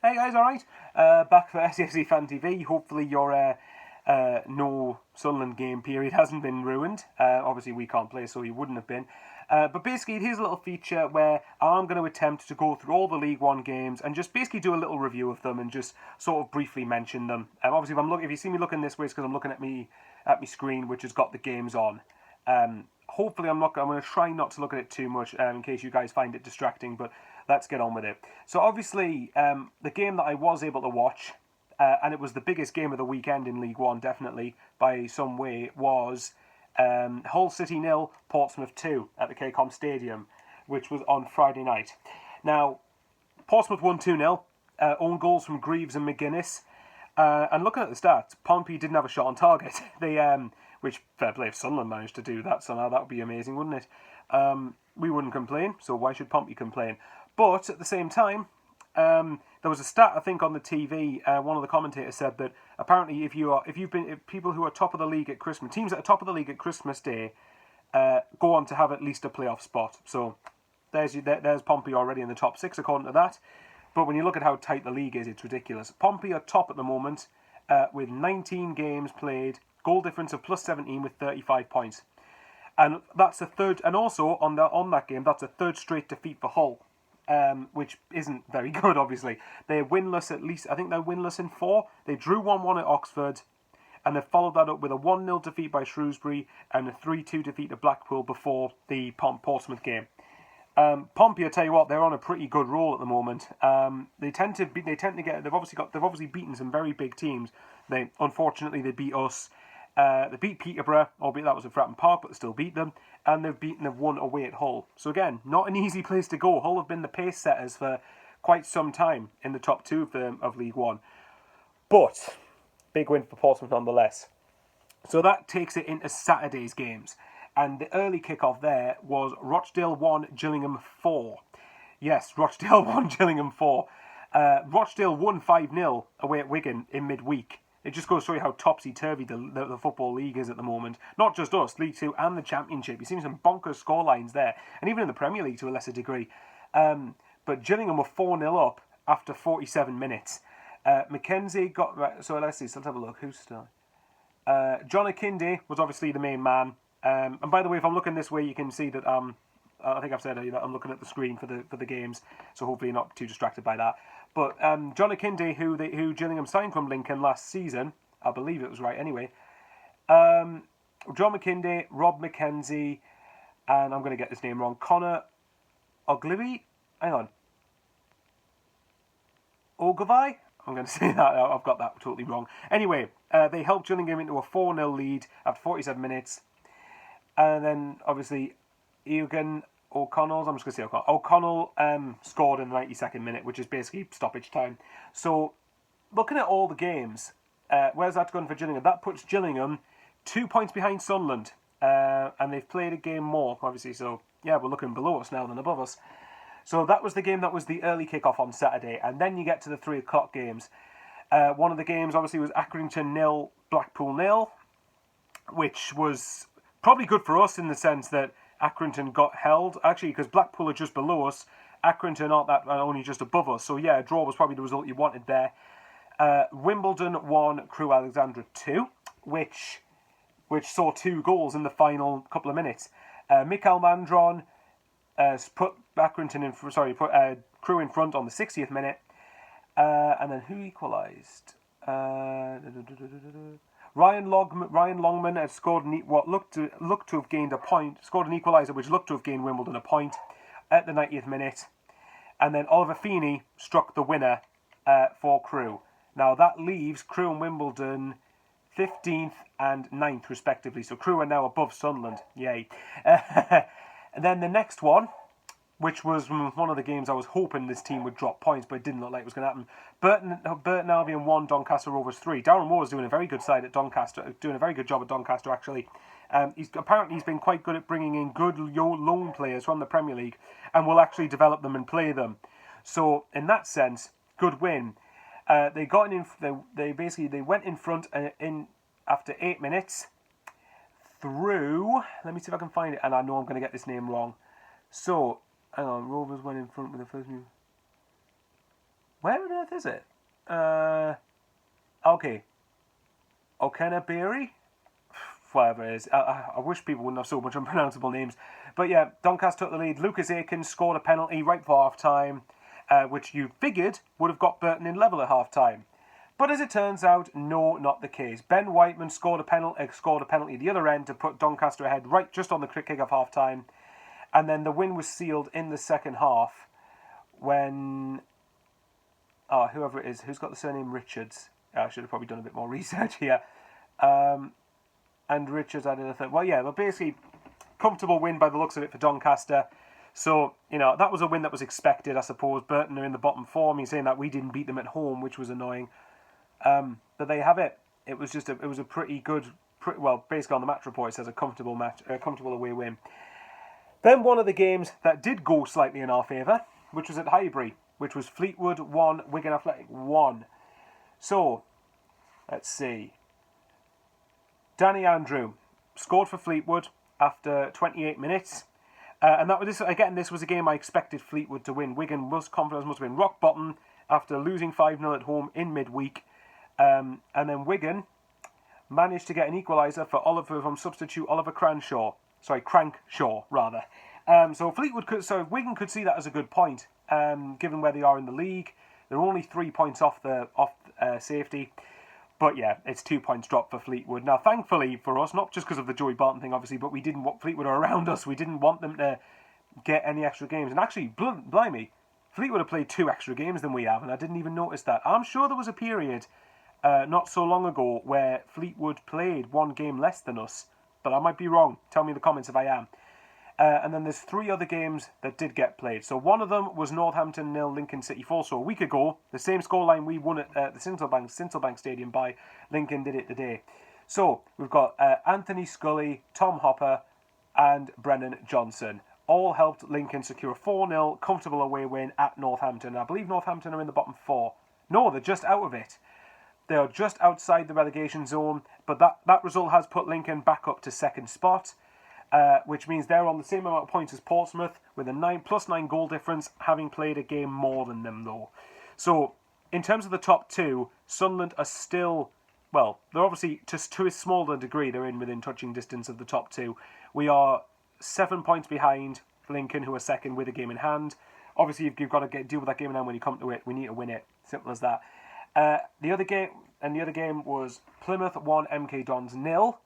Hey guys, alright? Back for SAFC Fan TV. Hopefully your no Sunderland game period hasn't been ruined. Obviously we can't play, so you wouldn't have been. But basically here's a little feature where I'm going to attempt to go through all the League One games and just basically do a little review of them and just sort of briefly mention them. Obviously if you see me looking this way, it's because I'm looking at my screen, which has got the games on. Hopefully I'm going to try not to look at it too much in case you guys find it distracting, but let's get on with it. So obviously the game that I was able to watch, and it was the biggest game of the weekend in League One, definitely, by some way, was Hull City 0, Portsmouth 2 at the KCOM Stadium, which was on Friday night. Now, Portsmouth won 2-0, own goals from Greaves and McGuinness, and looking at the stats, Pompey didn't have a shot on target. Which, fair play if Sunderland managed to do that somehow, that would be amazing, wouldn't it? We wouldn't complain, so why should Pompey complain? But at the same time, there was a stat I think on the TV. One of the commentators said that apparently if people who are top of the league at Christmas, teams that are top of the league at Christmas Day, go on to have at least a playoff spot. So there's Pompey already in the top 6 according to that. But when you look at how tight the league is, it's ridiculous. Pompey are top at the moment with 19 games played, goal difference of plus 17 with 35 points. And that's the third, and also on that game, that's a third straight defeat for Hull, which isn't very good, obviously. They're winless at least, I think they're winless in 4. They drew 1-1 at Oxford, and they followed that up with a 1-0 defeat by Shrewsbury and a 3-2 defeat at Blackpool before the Portsmouth game. Pompey, I tell you what, they're on a pretty good roll at the moment. They've obviously beaten some very big teams. Unfortunately they beat us. They beat Peterborough, albeit that was at Fratton Park, but they still beat them. And they've won away at Hull. So again, not an easy place to go. Hull have been the pace setters for quite some time in the top 2 of League One. But big win for Portsmouth nonetheless. So that takes it into Saturday's games. And the early kickoff there was Rochdale 1, Gillingham 4. Yes, Rochdale 1, Gillingham 4. Rochdale won 5-0 away at Wigan in midweek. It just goes to show you how topsy-turvy the Football League is at the moment. Not just us, League 2 and the Championship. You've seen some bonkers scorelines there. And even in the Premier League to a lesser degree. But Gillingham were 4-0 up after 47 minutes. Mackenzie got... Right, so let's see, let's have a look. Who's still... John Akinde was obviously the main man. And by the way, if I'm looking this way, you can see that I think I've said earlier that I'm looking at the screen for the games, so hopefully you're not too distracted by that. But John Akinde, who Gillingham signed from Lincoln last season, I believe it was right anyway. John Akinde, Rob McKenzie, and I'm going to get this name wrong, Connor Ogilvy? Hang on. Ogilvy? I'm going to say that, I've got that totally wrong. Anyway, they helped Gillingham into a 4-0 lead after 47 minutes. And then, obviously, Egan O'Connell, I'm just going to say O'Connell. O'Connell scored in the 92nd minute, which is basically stoppage time. So, looking at all the games, where's that going for Gillingham? That puts Gillingham 2 points behind Sunderland. And they've played a game more, obviously. So, yeah, we're looking below us now than above us. So, that was the game that was the early kickoff on Saturday. And then you get to the 3 o'clock games. One of the games, obviously, was Accrington 0, Blackpool 0, which was probably good for us in the sense that Accrington got held. Actually, because Blackpool are just below us, Accrington are only just above us. So yeah, a draw was probably the result you wanted there. Wimbledon 1, Crewe Alexandra 2, which saw 2 goals in the final couple of minutes. Mikael Mandron put Crewe in front on the 60th minute. And then who equalised? Ryan Longman had scored what looked to have gained a point, scored an equaliser which looked to have gained Wimbledon a point at the 90th minute. And then Oliver Feeney struck the winner for Crewe. Now that leaves Crewe and Wimbledon 15th and 9th respectively. So Crewe are now above Sunderland. Yay. And then the next one, which was one of the games I was hoping this team would drop points, but it didn't look like it was going to happen. Burton Albion 1, Doncaster Rovers 3. Darren Moore is doing a very good side at Doncaster, doing a very good job at Doncaster actually. He's been quite good at bringing in good loan players from the Premier League, and will actually develop them and play them. So in that sense, good win. They went in front after 8 minutes through. Let me see if I can find it, and I know I'm going to get this name wrong. So. Hang on, Rovers went in front with the first move. Where on earth is it? Okay. Okenaberry? Whatever it is. I wish people wouldn't have so much unpronounceable names. But yeah, Doncaster took the lead. Lucas Aikens scored a penalty right for half-time, which you figured would have got Burton in level at half-time. But as it turns out, no, not the case. Ben Whiteman scored a penalty at the other end to put Doncaster ahead right just on the kick of half-time. And then the win was sealed in the second half when... whoever it is, who's got the surname Richards? I should have probably done a bit more research here. And Richards added a third. Well, yeah, but basically, comfortable win by the looks of it for Doncaster. So, that was a win that was expected, I suppose. Burton are in the bottom four. I mean, saying that we didn't beat them at home, which was annoying. But there you have it. It was a pretty good, basically on the match report, it says a comfortable away win. Then one of the games that did go slightly in our favour, which was at Highbury, which was Fleetwood 1, Wigan Athletic 1. So, let's see. Danny Andrew scored for Fleetwood after 28 minutes. And this was a game I expected Fleetwood to win. Wigan confidence must have been rock bottom after losing 5-0 at home in midweek. And then Wigan managed to get an equaliser from substitute Oliver Crankshaw. So Wigan could see that as a good point, given where they are in the league. They're only 3 points off safety. But yeah, it's 2 points dropped for Fleetwood. Now, thankfully for us, not just because of the Joey Barton thing, obviously, but we didn't want Fleetwood around us. We didn't want them to get any extra games. And actually, blimey, Fleetwood have played 2 extra games than we have, and I didn't even notice that. I'm sure there was a period not so long ago where Fleetwood played 1 game less than us, but I might be wrong. Tell me in the comments if I am. And then there's 3 other games that did get played. So one of them was Northampton 0, Lincoln City 4. So a week ago, the same scoreline we won at the Sincilbank Stadium by, Lincoln did it today. So we've got Anthony Scully, Tom Hopper, and Brennan Johnson. All helped Lincoln secure a 4-0 comfortable away win at Northampton. I believe Northampton are in the bottom 4. No, they're just out of it. They are just outside the relegation zone. But that result has put Lincoln back up to second spot. Which means they're on the same amount of points as Portsmouth with a +9 goal difference, having played a game more than them though. So, in terms of the top 2, Sunderland are still, they're obviously, just to a smaller degree, they're within touching distance of the top 2. We are 7 points behind Lincoln, who are second with a game in hand. Obviously, you've got to deal with that game in hand when you come to it. We need to win it. Simple as that. The other game was Plymouth 1, MK Dons 0.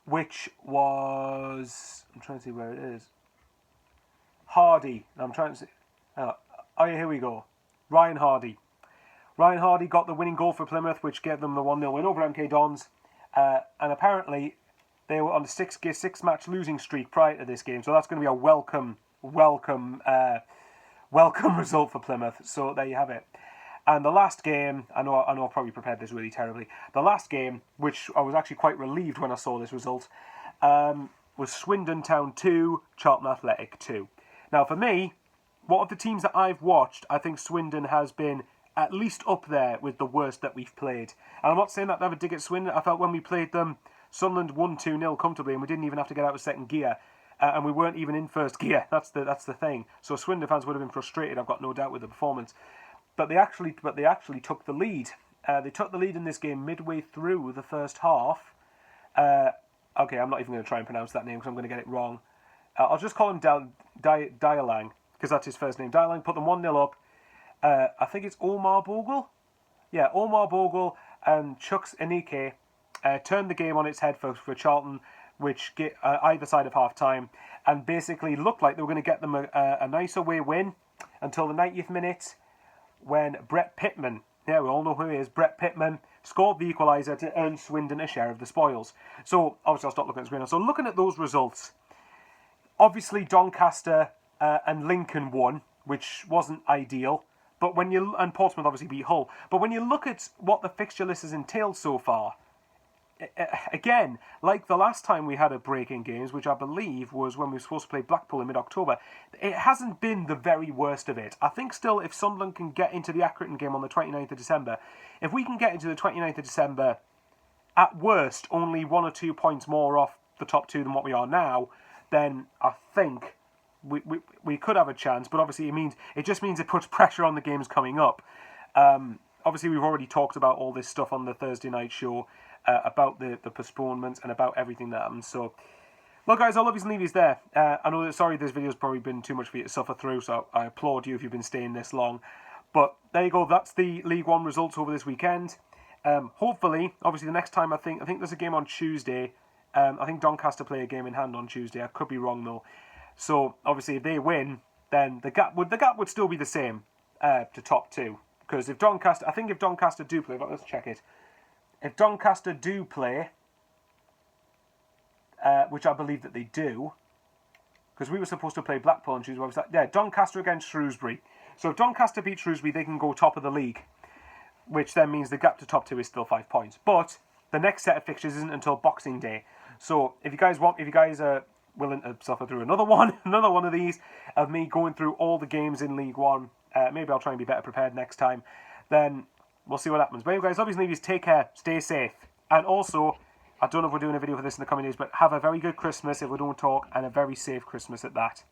Which was... I'm trying to see where it is. Hardy. I'm trying to see... here we go. Ryan Hardy. Ryan Hardy got the winning goal for Plymouth, which gave them the 1-0 win over MK Dons. And apparently, they were on a 6-match losing streak prior to this game. So that's going to be a welcome result for Plymouth. So there you have it. And the last game, I know I probably prepared this really terribly. The last game, which I was actually quite relieved when I saw this result, was Swindon Town 2, Charlton Athletic 2. Now for me, what of the teams that I've watched, I think Swindon has been at least up there with the worst that we've played. And I'm not saying that to have a dig at Swindon. I felt when we played them, Sunderland won 2-0 comfortably and we didn't even have to get out of second gear. And we weren't even in first gear. That's the thing. So Swindon fans would have been frustrated, I've got no doubt, with the performance. But they actually took the lead. They took the lead in this game midway through the first half. Okay, I'm not even going to try and pronounce that name because I'm going to get it wrong. I'll just call him Dialang because that's his first name. Dialang put them 1-0 up. I think it's Omar Bogle. Yeah, Omar Bogle and Chuks Anike turned the game on its head for Charlton, which get either side of half-time, and basically looked like they were going to get them a nice away win until the 90th minute, when Brett Pittman, we all know who he is, Brett Pittman, scored the equaliser to earn Swindon a share of the spoils. So, obviously I'll stop looking at the screen now. So looking at those results, obviously Doncaster and Lincoln won, which wasn't ideal, and Portsmouth obviously beat Hull. But when you look at what the fixture list has entailed so far, again, like the last time we had a break in games, which I believe was when we were supposed to play Blackpool in mid-October, it hasn't been the very worst of it. I think still if Sunderland can get into the Accrington game on the 29th of December, if we can get into the 29th of December, at worst, only 1 or 2 points more off the top 2 than what we are now, then I think we could have a chance, but obviously it just means it puts pressure on the games coming up. Obviously, we've already talked about all this stuff on the Thursday night show, about the postponements and about everything that happened. So, look, guys, I'll love you and leave you there. I know that, sorry, this video's probably been too much for you to suffer through, so I applaud you if you've been staying this long. But there you go, that's the League One results over this weekend. Hopefully, obviously, the next time I think there's a game on Tuesday. I think Doncaster play a game in hand on Tuesday. I could be wrong though. So obviously, if they win, then the gap would still be the same to top two. Because if Doncaster do play, let's check it. If Doncaster do play, which I believe that they do, because we were supposed to play Blackpool on Tuesday. Yeah, Doncaster against Shrewsbury. So if Doncaster beat Shrewsbury, they can go top of the league, which then means the gap to top two is still 5 points. But the next set of fixtures isn't until Boxing Day. So if you guys are willing to suffer through another one of these, of me going through all the games in League One, maybe I'll try and be better prepared next time, then we'll see what happens. But anyway, guys, obviously, take care, stay safe, and also, I don't know if we're doing a video for this in the coming days, but have a very good Christmas if we don't talk, and a very safe Christmas at that.